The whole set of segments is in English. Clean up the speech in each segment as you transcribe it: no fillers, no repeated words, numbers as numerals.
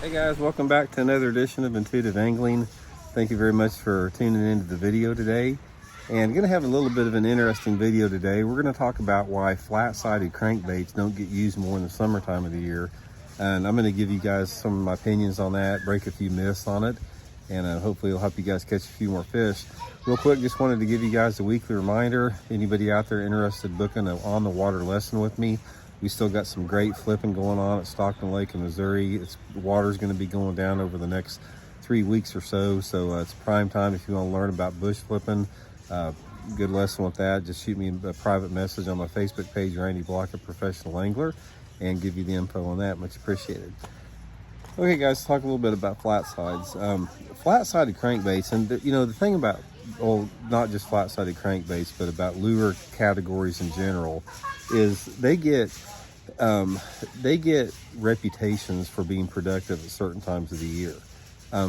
Hey guys, welcome back to another edition of Intuitive Angling. Thank you very much for tuning into the video today. And going to have a little bit of an interesting video today. We're going to talk about why flat-sided crankbaits don't get used more in the summertime of the year. And I'm going to give you guys some of my opinions on that, break a few myths on it, and hopefully it'll help you guys catch a few more fish. Real quick, just wanted to give you guys a weekly reminder. Anybody out there interested in booking an on-the-water lesson with me, we still got some great flipping going on at Stockton Lake in Missouri. The water's going to be going down over the next 3 weeks or so, it's prime time if you want to learn about bush flipping. Good lesson with that. Just shoot me a private message on my Facebook page, Randy Blocker Professional Angler, and give you the info on that. Much appreciated. Okay guys, talk a little bit about flat sides. Flat-sided crankbaits, and the thing about, well, not just flat-sided crankbaits, but about lure categories in general, is they get reputations for being productive at certain times of the year.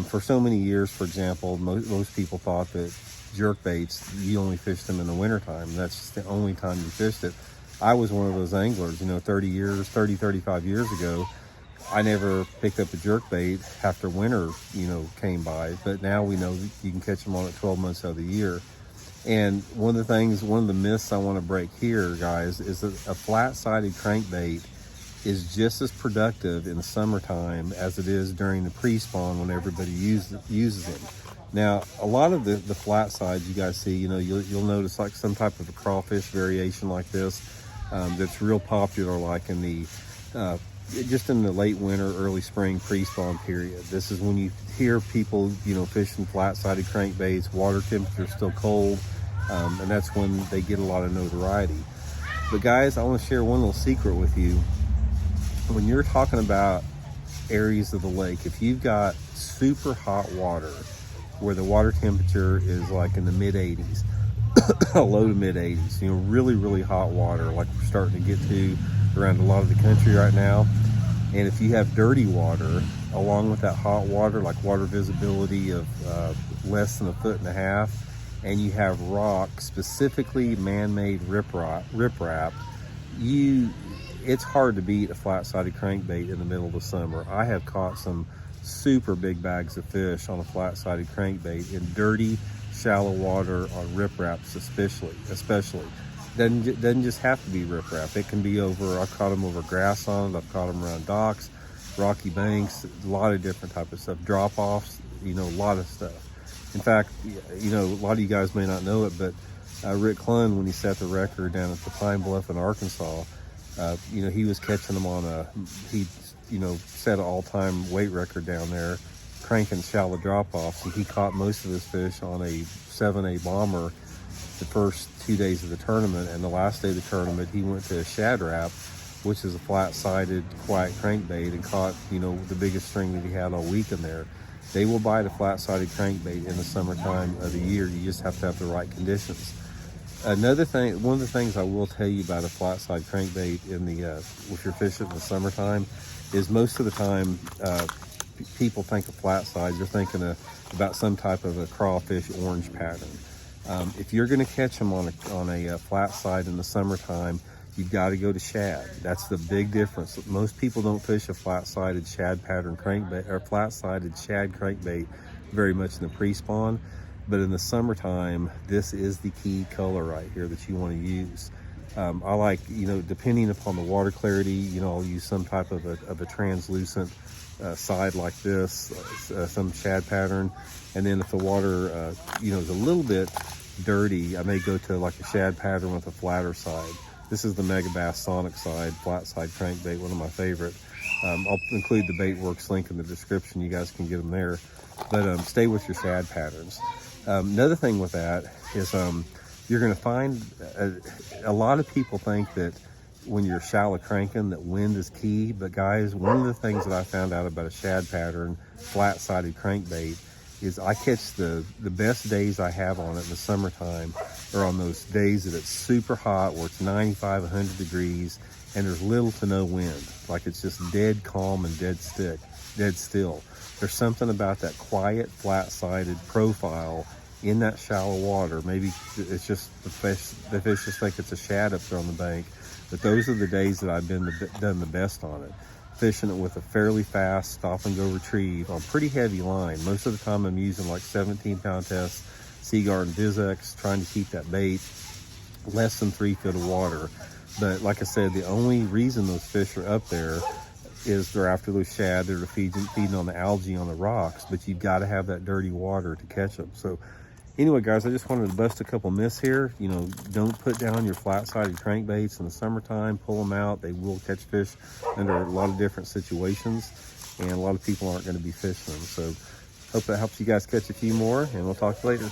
For so many years, for example, most people thought that jerk baits, you only fished them in the wintertime. That's the only time you fished it. I was one of those anglers, 35 years ago. I never picked up a jerk bait after winter, came by, but now we know that you can catch them on it 12 months out of the year. And one of the myths I want to break here, guys, is that a flat-sided crankbait is just as productive in the summertime as it is during the pre-spawn when everybody uses them. Now, a lot of the flat sides you guys see, you'll notice like some type of a crawfish variation like this that's real popular, like in the just in the late winter, early spring pre-spawn period. This is when you hear people, fishing flat-sided crankbaits, water temperature's still cold, and that's when they get a lot of notoriety. But guys, I want to share one little secret with you. When you're talking about areas of the lake, if you've got super hot water, where the water temperature is like in the mid 80s, low to mid 80s, really, really hot water, like we're starting to get to around a lot of the country right now. And if you have dirty water along with that hot water, like water visibility of less than 1.5 feet, and you have rock, specifically man-made riprap, it's hard to beat a flat-sided crankbait in the middle of the summer. I have caught some super big bags of fish on a flat-sided crankbait in dirty, shallow water on ripraps, especially. Doesn't just have to be riprap. It can be over, I've caught them over grass on it, I've caught them around docks, rocky banks, a lot of different type of stuff, drop-offs, a lot of stuff. In fact, a lot of you guys may not know it, but Rick Clunn, when he set the record down at the Pine Bluff in Arkansas, he was catching them on he set an all-time weight record down there, cranking shallow drop-offs, and he caught most of his fish on a 7A bomber the first 2 days of the tournament. And the last day of the tournament, he went to a Shad wrap, which is a flat-sided quiet crankbait, and caught the biggest string that he had all week in there. They will bite a flat-sided crankbait in the summertime of the year. You just have to have the right conditions. Another thing, one of the things I will tell you about a flat-sided crankbait if you're fishing in the summertime, is most of the time people think of flat side, you're thinking about some type of a crawfish orange pattern. If you're going to catch them on a flat side in the summertime, you've got to go to shad. That's the big difference. Most people don't fish a flat-sided shad pattern crankbait or flat-sided shad crankbait very much in the pre-spawn, but in the summertime, this is the key color right here that you want to use. I like, depending upon the water clarity, I'll use some type of a translucent side like this, some shad pattern. And then if the water, is a little bit dirty, I may go to like a shad pattern with a flatter side. This is the Mega Bass Sonic side, flat side crankbait, one of my favorite. I'll include the Baitworks link in the description. You guys can get them there. But stay with your shad patterns. Another thing with that is you're going to find a lot of people think that when you're shallow cranking that wind is key. But guys, one of the things that I found out about a shad pattern flat-sided crankbait is I catch the best days I have on it in the summertime are on those days that it's super hot, where it's 95, 100 degrees, and there's little to no wind. Like it's just dead calm and dead still. There's something about that quiet, flat-sided profile in that shallow water. Maybe it's just the fish just think it's a shad up there on the bank, but those are the days that I've done the best on it. fishing it with a fairly fast stop and go retrieve on pretty heavy line. Most of the time I'm using like 17-pound test, Seaguard and Vizex, trying to keep that bait less than 3 feet of water. But like I said, the only reason those fish are up there is they're after those shad. They're feeding on the algae on the rocks, but you've got to have that dirty water to catch them. So anyway, guys, I just wanted to bust a couple myths here. You know, don't put down your flat-sided crankbaits in the summertime. Pull them out. They will catch fish under a lot of different situations, and a lot of people aren't going to be fishing them. So hope that helps you guys catch a few more, and we'll talk later.